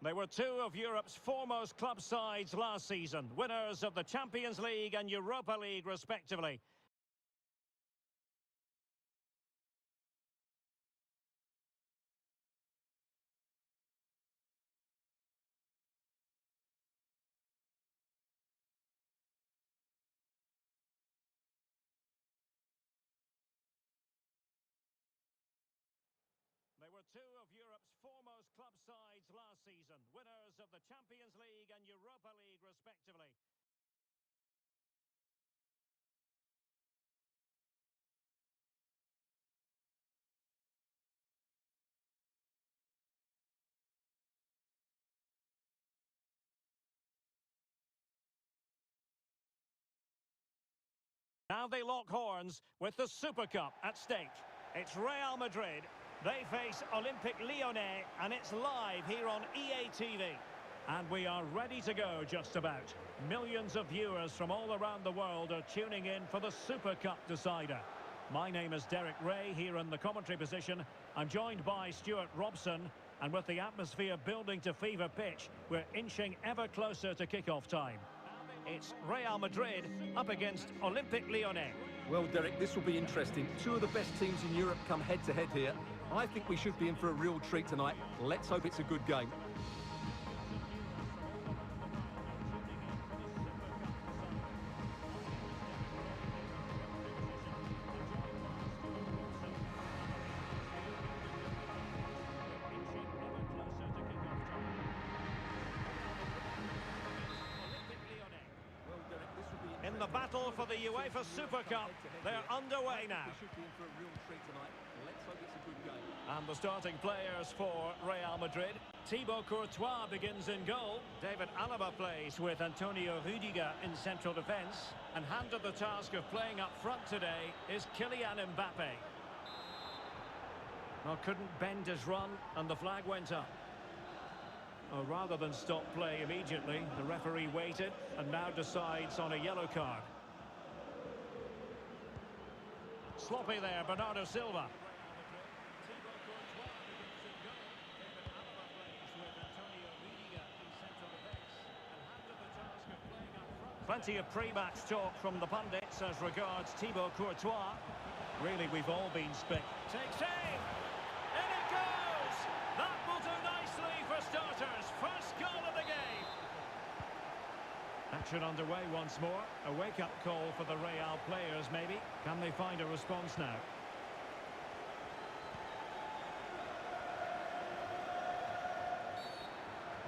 They were two of Europe's foremost club sides last season, winners of the Champions League and Europa League respectively. They were two of Europe's foremost club sides last season, winners of the Champions League and Europa League respectively. Now they lock horns with the Super Cup at stake. It's Real Madrid. They face Olympique Lyonnais, and it's live here on EA TV. And we are ready to go just about. Millions of viewers from all around the world are tuning in for the Super Cup decider. My name is Derek Ray here in the commentary position. I'm joined by Stuart Robson, and with the atmosphere building to fever pitch, we're inching ever closer to kick-off time. It's Real Madrid up against Olympique Lyonnais. Well, Derek, this will be interesting. Two of the best teams in Europe come head-to-head here. I think we should be in for a real treat tonight. Let's hope it's a good game. In the battle for the UEFA Super Cup, they're underway now. And the starting players for Real Madrid. Thibaut Courtois begins in goal. David Alaba plays with Antonio Rudiger in central defence. And handed the task of playing up front today is Kylian Mbappe. Well, couldn't bend his run and the flag went up. Rather than stop play immediately, the referee waited and now decides on a yellow card. Sloppy there, Bernardo Silva. Plenty of pre-match talk from the pundits as regards Thibaut Courtois. Really, we've all been spit. Takes aim! In it goes! That will do nicely for starters. First goal of the game. Action underway once more. A wake-up call for the Real players, maybe. Can they find a response now?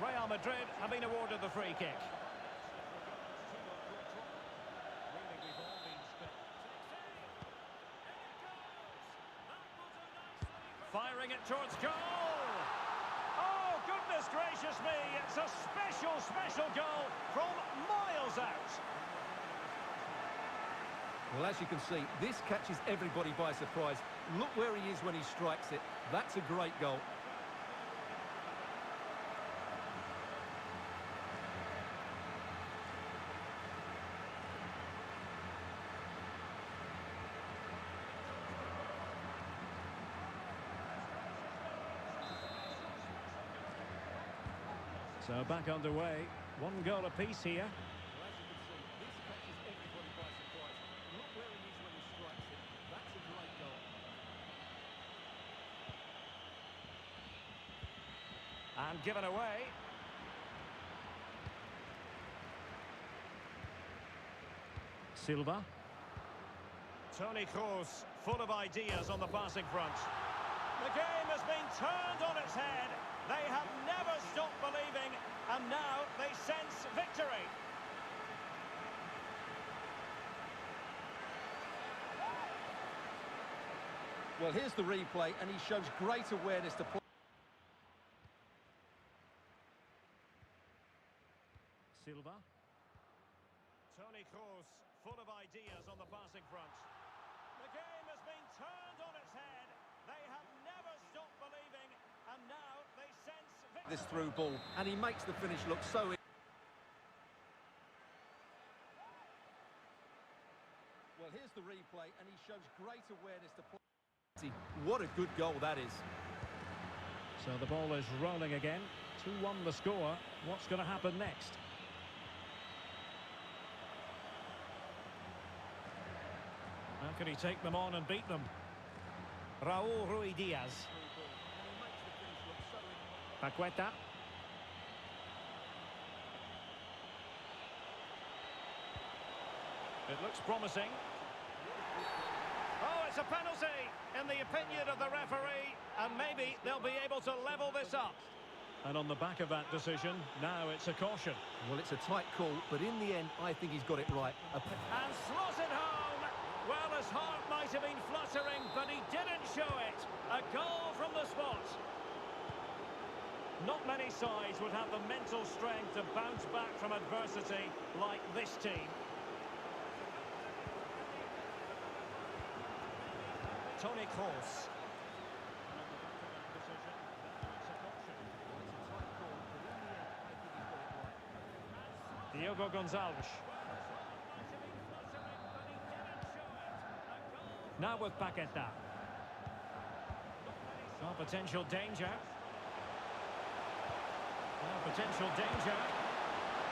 Real Madrid have been awarded the free kick. Firing it towards goal. Oh, goodness gracious me. It's a special, special goal from miles out. Well, as you can see, this catches everybody by surprise. Look where he is when he strikes it. That's a great goal. So back underway. One goal apiece here. Well, as you can see, this catches everybody by surprise. Look where he is when he strikes it. That's a great goal. And given away. Silva. Toni Kroos, full of ideas on the passing front. The game has been turned on its head. They have never stopped believing, and now they sense victory. Well, here's the replay, and he shows great awareness to play. Silva. Toni Kroos, full of ideas on the passing front. The game has been turned on its head. They have never stopped believing, and now they sense victory. This through ball, and he makes the finish look so... Well, here's the replay, and he shows great awareness to play. What a good goal that is. So the ball is rolling again. 2-1 the score. What's going to happen next? How can he take them on and beat them? Raul Rui Diaz. Paqueta. It looks promising. Oh, it's a penalty, in the opinion of the referee, and maybe they'll be able to level this up. And on the back of that decision, now it's a caution. Well, it's a tight call, but in the end, I think he's got it right. And slots it home. Well, his heart might have been fluttering, but he didn't show it. A goal from the spot. Not many sides would have the mental strength to bounce back from adversity like this team. Toni Kroos. Diogo Gonçalves. Now with Paqueta. Oh, potential danger. Oh, potential danger.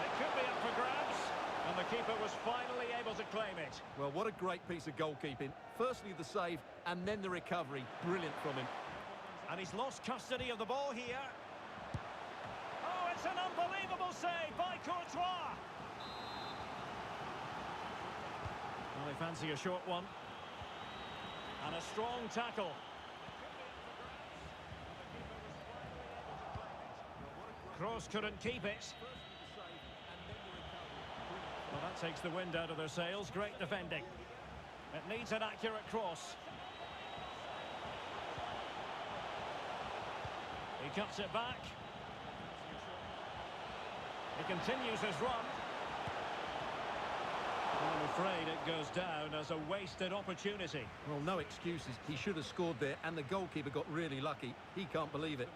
It could be up for grabs. And the keeper was finally able to claim it. Well, what a great piece of goalkeeping. Firstly, the save, and then the recovery. Brilliant from him. And he's lost custody of the ball here. Oh, it's an unbelievable save by Courtois. Well, they fancy a short one. And a strong tackle. Kroos couldn't keep it. Well, that takes the wind out of their sails. Great defending. It needs an accurate cross. He cuts it back. He continues his run. I'm afraid it goes down as a wasted opportunity. Well, no excuses. He should have scored there, and the goalkeeper got really lucky. He can't believe it.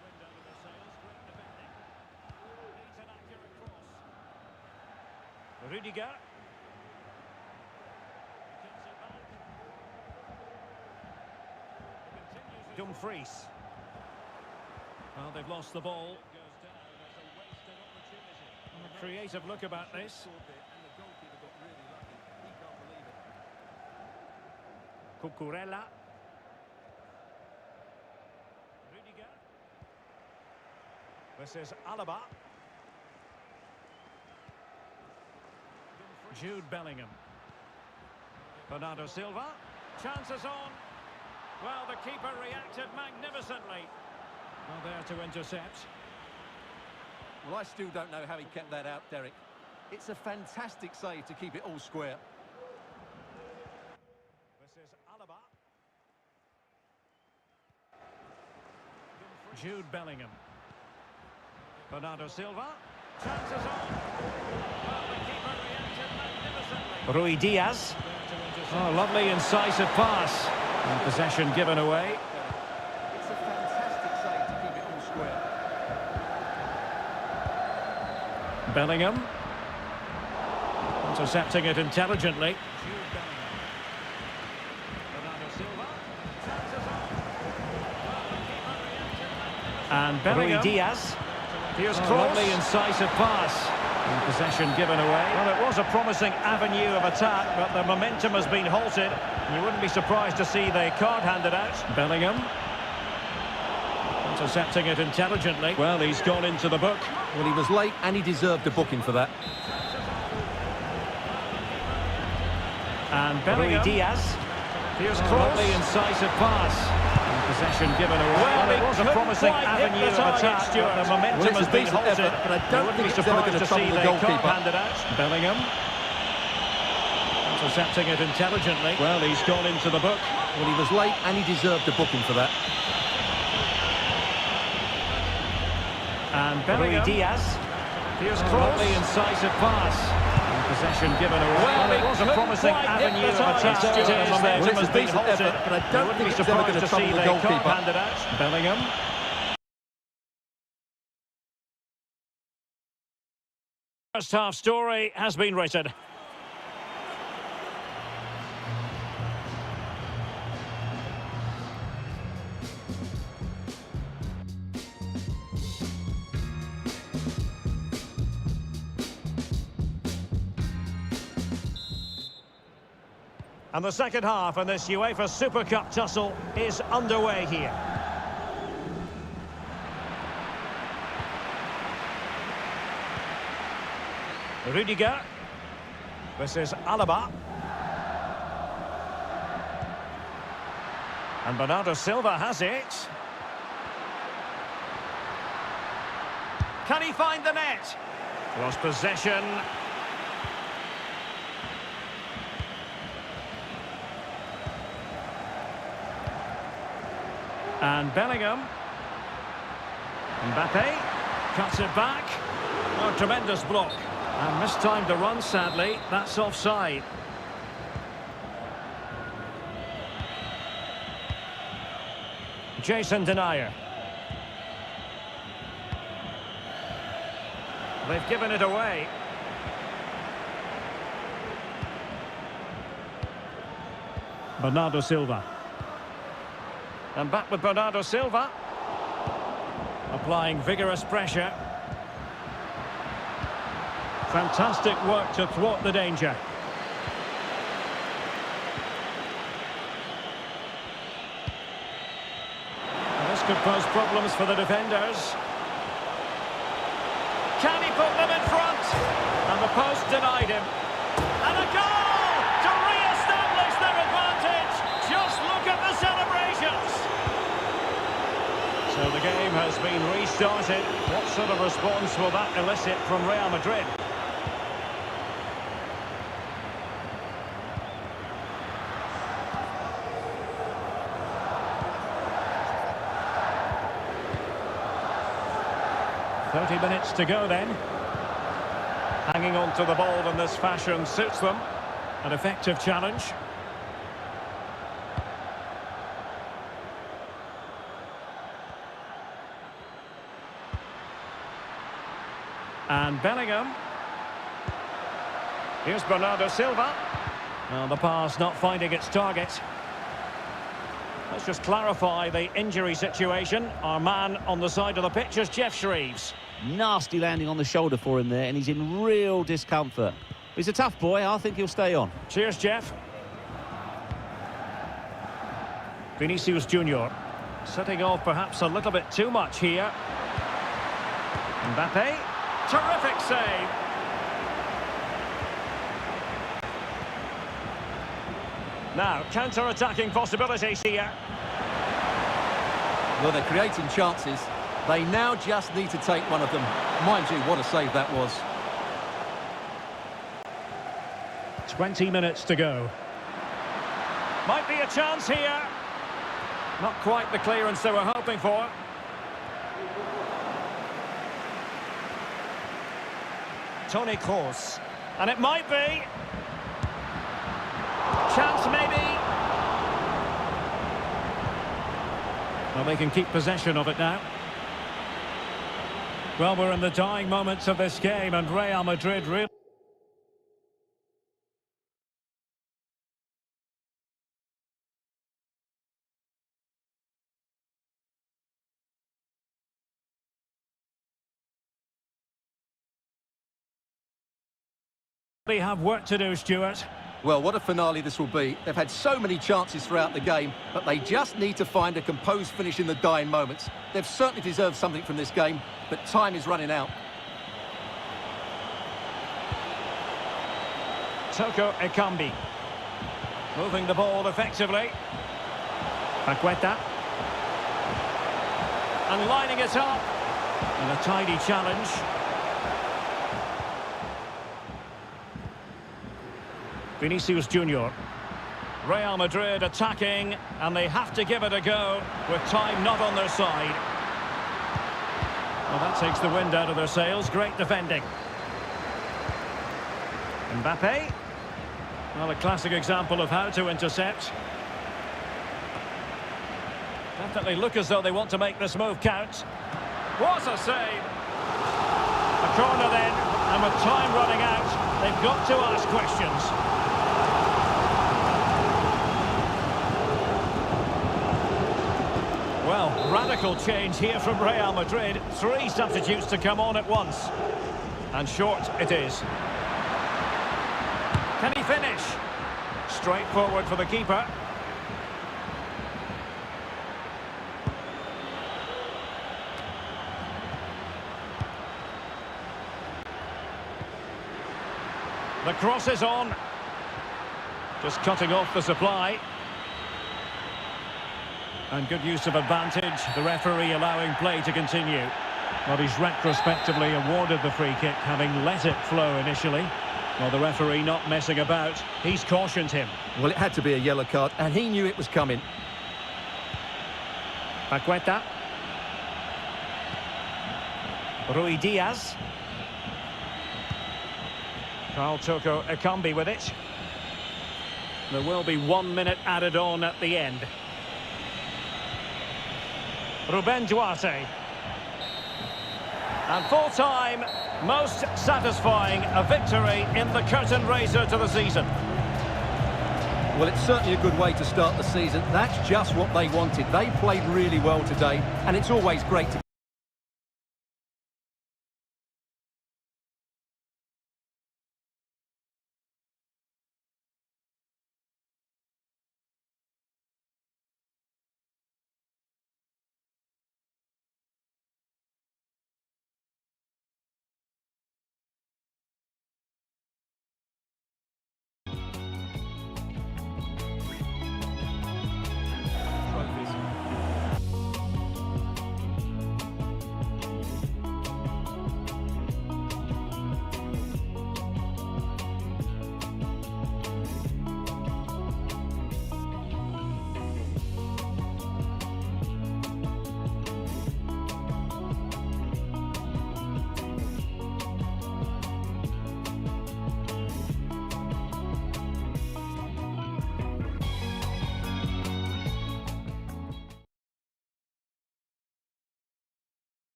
Rudiger. Dumfries. Well, they've lost the ball. A creative look about this. Cucurella. Rudiger. This is Alaba. Jude Bellingham. Bernardo Silva. Chances on. Well, the keeper reacted magnificently. Well, there to intercept. Well, I still don't know how he kept that out, Derek. It's a fantastic save to keep it all square. This is Alaba. Jude Bellingham. Bernardo Silva. Chances on. Well, the keeper reacted magnificently. Rui Diaz. Oh, lovely incisive pass. And possession given away. It's a fantastic save to keep it all square. Bellingham. Intercepting it intelligently. And Bellingham. Rui Diaz. Here's Kroos. Lovely incisive pass. And possession given away. Well, it was a promising avenue of attack, but the momentum has been halted. You wouldn't be surprised to see the card handed out. Bellingham. Intercepting it intelligently. Well, he's gone into the book. Well, he was late and he deserved a booking for that. And Bellingham. Rui Diaz. Here's Kroos. Lovely incisive pass. Possession given away. Well, it was a promising avenue of attack, but the momentum has been halted. Effort, but I don't think it's ever going to trouble the goalkeeper. Handed out. Bellingham. Intercepting it intelligently. Well, he's gone into the book. Well, he was late and he deserved a booking for that. And Bellingham. Rui Diaz. Here's Kroos. Lovely incisive pass. Possession given away. Well, it was a promising avenue of attack. The momentum has been halted. Effort, but I don't think it's ever going to trouble the goalkeeper. Handed out. Bellingham. First half story has been written. And the second half in this UEFA Super Cup tussle is underway here. Rudiger. This is Alaba. And Bernardo Silva has it. Can he find the net? Lost possession. And Bellingham. Mbappe cuts it back. Oh, tremendous block. And mistimed the run, sadly. That's offside. Jason Denayer. They've given it away. Bernardo Silva. And back with Bernardo Silva. Applying vigorous pressure. Fantastic work to thwart the danger. And this could pose problems for the defenders. Can he put them in front? And the post denied him. And a goal to re-establish their advantage. Just look at the celebrations. So the game has been restarted. What sort of response will that elicit from Real Madrid? .30 minutes to go then. Hanging on to the ball in this fashion suits them. An effective challenge. And Bellingham. Here's Bernardo Silva. Well, the pass not finding its target. Let's just clarify the injury situation. Our man on the side of the pitch is Jeff Shreeves. Nasty landing on the shoulder for him there, and he's in real discomfort. He's a tough boy. I think he'll stay on. Cheers, Jeff. Vinicius Junior. Setting off perhaps a little bit too much here. Mbappe. Terrific save. Now, counter-attacking possibilities here. Well, they're creating chances. They now just need to take one of them. Mind you, what a save that was. 20 minutes to go. Might be a chance here. Not quite the clearance they were hoping for. Toni Kroos. And it might be. Chance maybe. Well, they can keep possession of it now. Well, we're in the dying moments of this game, and Real Madrid really... They have work to do, Stuart. Well, what a finale this will be. They've had so many chances throughout the game, but they just need to find a composed finish in the dying moments. They've certainly deserved something from this game, but time is running out. Toko Ekambi. Moving the ball effectively. Paqueta. And lining it up. And a tidy challenge. Vinicius Junior. Real Madrid attacking, and they have to give it a go with time not on their side. Well, that takes the wind out of their sails. Great defending. Mbappe. Well, a classic example of how to intercept. Definitely look as though they want to make this move count. What a save! A corner then, and with time running out, they've got to ask questions. Well, radical change here from Real Madrid. 3 substitutes to come on at once. And short it is. Can he finish? Straightforward for the keeper. The cross is on. Just cutting off the supply. And good use of advantage. The referee allowing play to continue. But he's retrospectively awarded the free kick, having let it flow initially. Well, the referee not messing about. He's cautioned him. Well, it had to be a yellow card, and he knew it was coming. Paqueta. Rui Diaz. Carl Toko Ekambi with it. There will be 1 minute added on at the end. Ruben Duarte. And full time, most satisfying, a victory in the curtain raiser to the season. Well, it's certainly a good way to start the season. That's just what they wanted. They played really well today, and it's always great to trophies.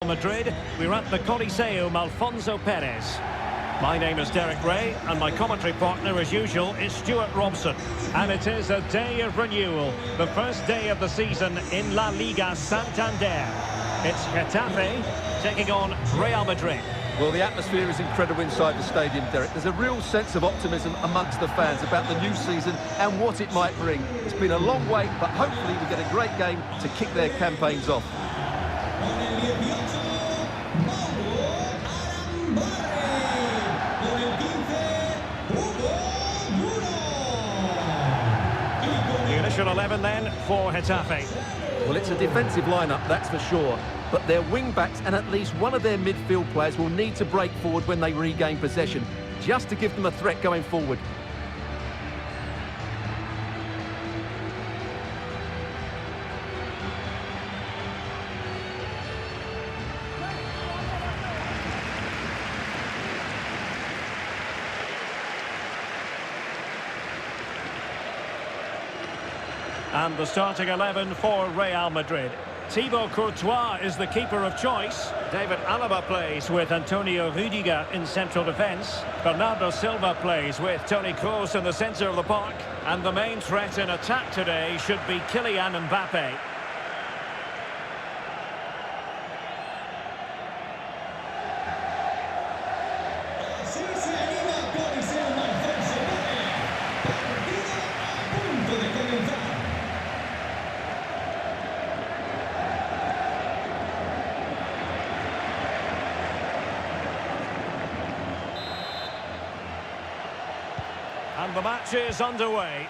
Madrid, we're at the Coliseum Alfonso Perez. My name is Derek Ray, and my commentary partner, as usual, is Stuart Robson. And it is a day of renewal, the first day of the season in La Liga Santander. It's Getafe taking on Real Madrid. Well, the atmosphere is incredible inside the stadium, Derek. There's a real sense of optimism amongst the fans about the new season and what it might bring. It's been a long wait, but hopefully we get a great game to kick their campaigns off. The initial 11 then for Getafe. Well, it's a defensive lineup, that's for sure. But their wing-backs and at least one of their midfield players will need to break forward when they regain possession, just to give them a threat going forward. And the starting 11 for Real Madrid. Thibaut Courtois is the keeper of choice. David Alaba plays with Antonio Rüdiger in central defence. Bernardo Silva plays with Toni Kroos in the centre of the park. And the main threat in attack today should be Kylian Mbappe. And the match is underway.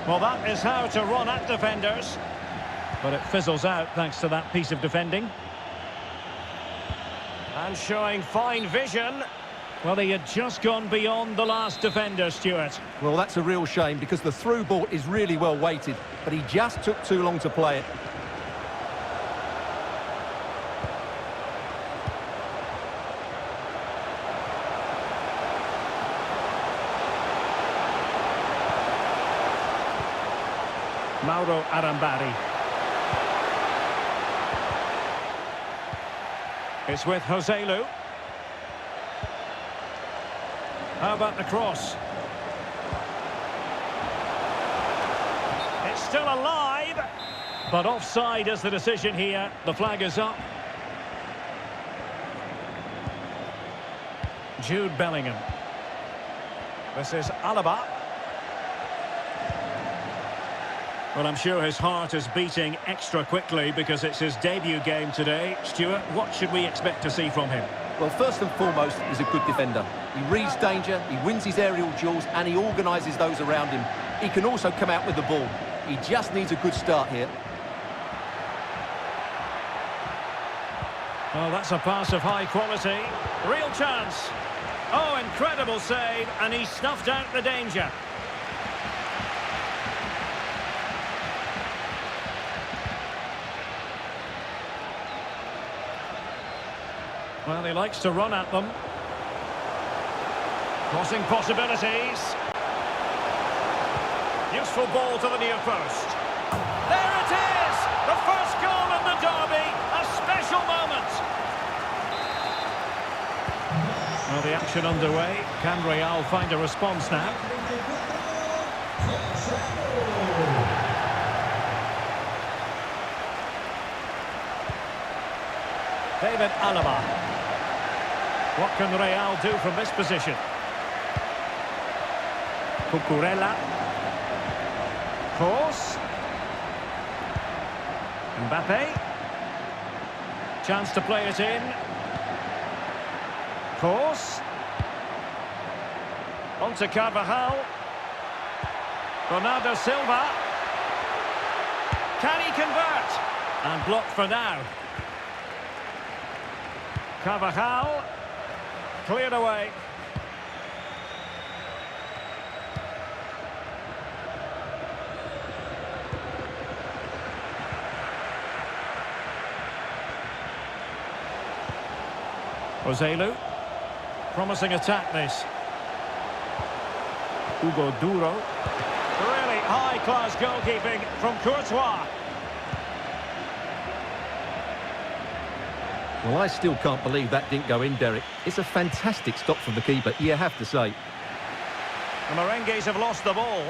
Well, that is how to run at defenders. But it fizzles out thanks to that piece of defending. And showing fine vision. Well, he had just gone beyond the last defender, Stuart. Well, that's a real shame because the through ball is really well weighted, but he just took too long to play it. Mauro Arambari. It's with Joselu. How about the cross? It's still alive, but offside is the decision here. The flag is up. Jude Bellingham. This is Alaba. Well, I'm sure his heart is beating extra quickly because it's his debut game today. Stuart, what should we expect to see from him? Well, first and foremost, he's a good defender. He reads danger, he wins his aerial duels, and he organises those around him. He can also come out with the ball. He just needs a good start here. Oh, that's a pass of high quality. Real chance. Oh, incredible save, and he snuffed out the danger. Well, he likes to run at them. Crossing possibilities. Useful ball to the near post. There it is! The first goal of the derby. A special moment. Well, the action underway. Can Real find a response now? David Alaba. What can Real do from this position? Cucurella. Cross. Mbappe. Chance to play it in. Cross. On to Carvajal. Bernardo Silva. Can he convert? And blocked for now. Carvajal. Cleared away. Joselu. Promising attack this. Hugo Duro. Really high-class goalkeeping from Courtois. Well, I still can't believe that didn't go in, Derek. It's a fantastic stop from the keeper, you have to say. The Merengues have lost the ball.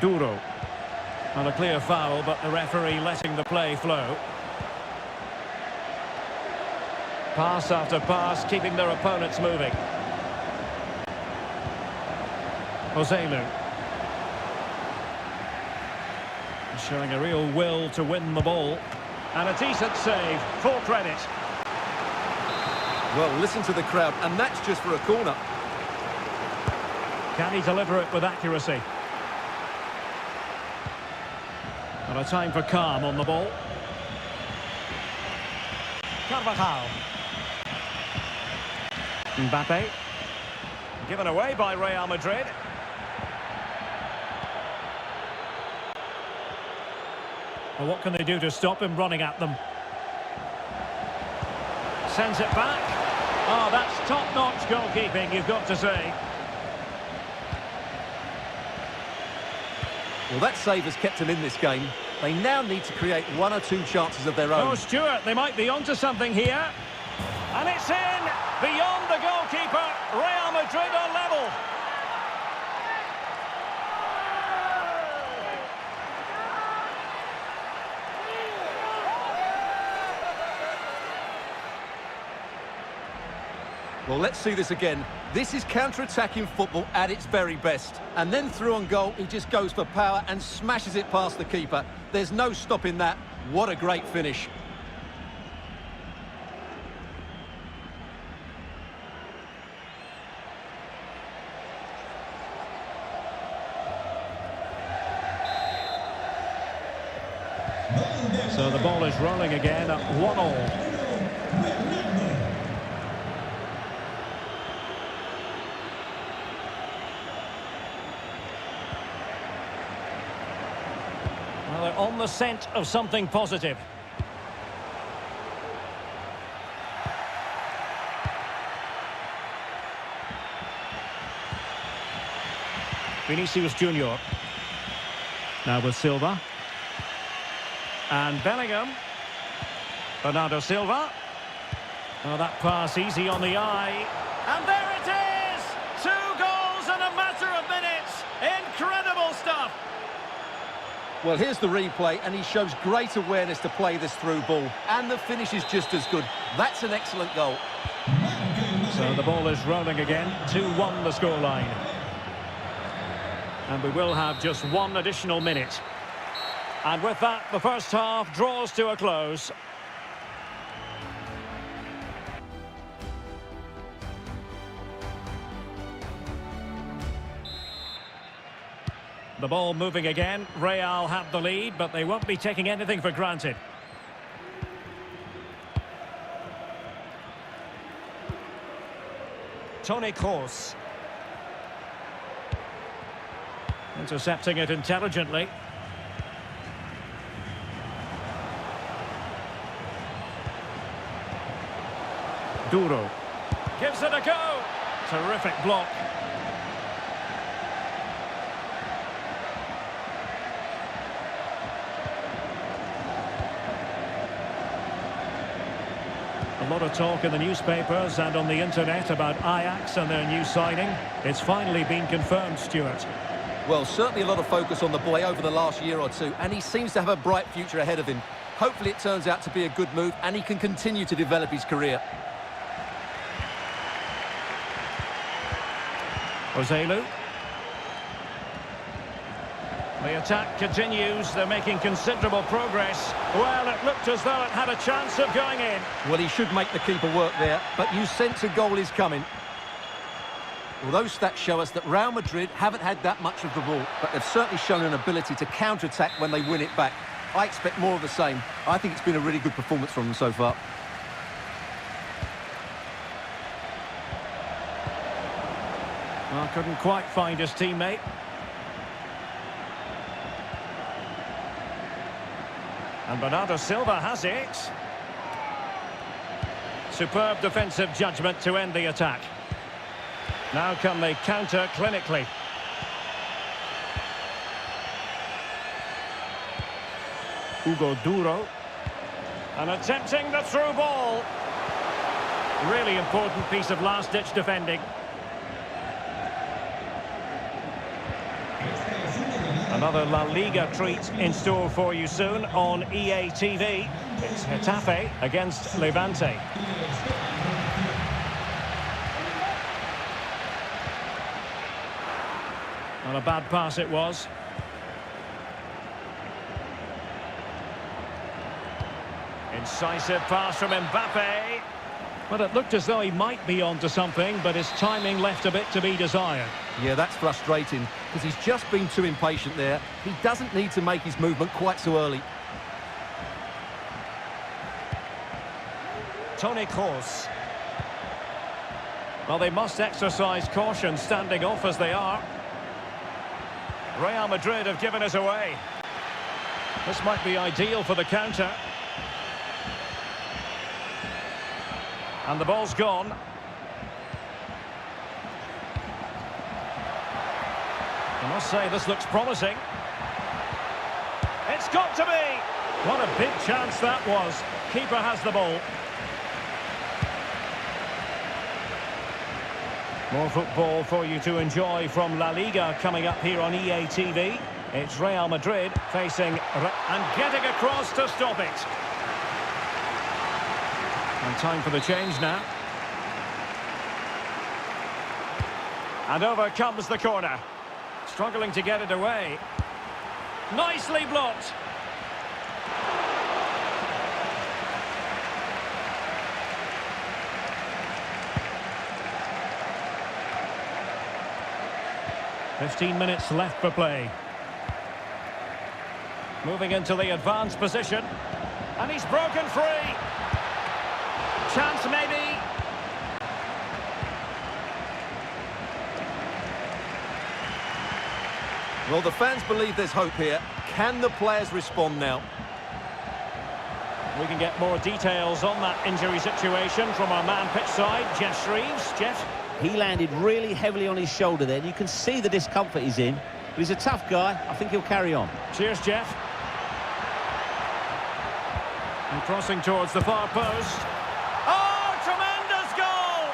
Duro. Not a clear foul, but the referee letting the play flow. Pass after pass, keeping their opponents moving. Joselu. Showing a real will to win the ball. And a decent save, full credit. Well, listen to the crowd, and that's just for a corner. Can he deliver it with accuracy? And a time for calm on the ball. Carvajal. Mbappe. Given away by Real Madrid. Well, what can they do to stop him running at them? Sends it back. Oh, that's top-notch goalkeeping, you've got to say. Well, that save has kept them in this game. They now need to create one or two chances of their own. Oh, Stuart, they might be onto something here. And it's in! Beyond the goalkeeper, Real Madrid are level. Well, let's see this again. This is counter-attacking football at its very best. And then through on goal, he just goes for power and smashes it past the keeper. There's no stopping that. What a great finish. So the ball is rolling again at 1-1. Well, they're on the scent of something positive. Vinicius Junior. Now with Silva. And Bellingham. Bernardo Silva. Oh, that pass easy on the eye. And there it is! 2 goals in a matter of minutes. Incredible stuff. Well, here's the replay, and he shows great awareness to play this through ball. And the finish is just as good. That's an excellent goal. So the ball is rolling again. 2-1 the scoreline. And we will have just 1 additional minute. And with that, the first half draws to a close. The ball moving again. Real have the lead, but they won't be taking anything for granted. Toni Kroos. Intercepting it intelligently. Duro. Gives it a go. Terrific block. A lot of talk in the newspapers and on the internet about Ajax and their new signing. It's finally been confirmed, Stuart. Well, certainly a lot of focus on the boy over the last year or two, and he seems to have a bright future ahead of him. Hopefully it turns out to be a good move and he can continue to develop his career. Joselu. The attack continues. They're making considerable progress. Well, it looked as though it had a chance of going in. Well, he should make the keeper work there, but you sense a goal is coming. Well, those stats show us that Real Madrid haven't had that much of the ball, but they've certainly shown an ability to counter-attack when they win it back. I expect more of the same. I think it's been a really good performance from them so far. Well, couldn't quite find his teammate. And Bernardo Silva has it. Superb defensive judgment to end the attack. Now can they counter clinically? Hugo Duro. And attempting the through ball. Really important piece of last-ditch defending. Another La Liga treat in store for you soon on EA TV. It's Getafe against Levante. Not a bad pass it was. Incisive pass from Mbappe. But it looked as though he might be onto something, but his timing left a bit to be desired. Yeah, that's frustrating, because he's just been too impatient there. He doesn't need to make his movement quite so early. Toni Kroos. Well, they must exercise caution standing off as they are. Real Madrid have given us away. This might be ideal for the counter. And the ball's gone. I must say, this looks promising. It's got to be! What a big chance that was. Keeper has the ball. More football for you to enjoy from La Liga coming up here on EA TV. It's Real Madrid facing... and getting across to stop it. And time for the change now. And over comes the corner. Struggling to get it away. Nicely blocked. "15 minutes left for play. Moving into the advanced position. And he's broken free. Chance maybe. Well, the fans believe there's hope here. Can the players respond now? We can get more details on that injury situation from our man pitch side, Jeff Shreves. Jeff? He landed really heavily on his shoulder there, and you can see the discomfort he's in. But he's a tough guy. I think he'll carry on. Cheers, Jeff. And crossing towards the far post. Oh, tremendous goal!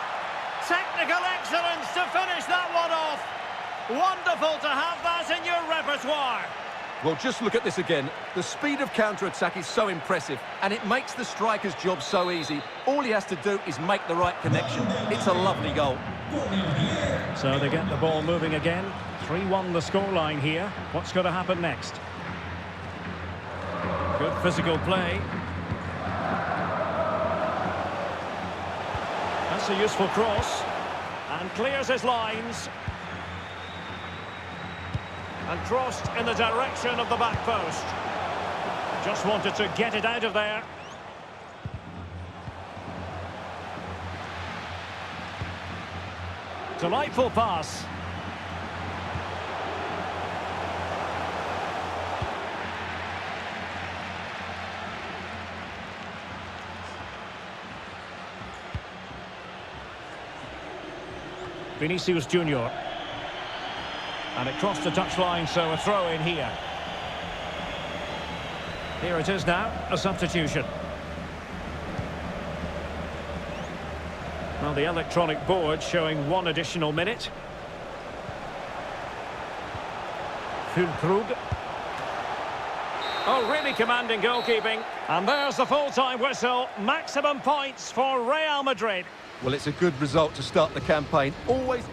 Technical excellence to finish that one off. Wonderful to have that in your repertoire. Well, just look at this again. The speed of counter-attack is so impressive, and it makes the striker's job so easy. All he has to do is make the right connection. It's a lovely goal. So they get the ball moving again. 3-1 the scoreline here. What's going to happen next? Good physical play. That's a useful cross. And clears his lines. And crossed in the direction of the back post. Just wanted to get it out of there. Delightful pass. Vinicius Junior. And it crossed the touchline, so a throw in here. Here it is now, a substitution. Well, the electronic board showing 1 additional minute. Fulkrug. Oh, really commanding goalkeeping. And there's the full-time whistle. Maximum points for Real Madrid. Well, it's a good result to start the campaign. Always...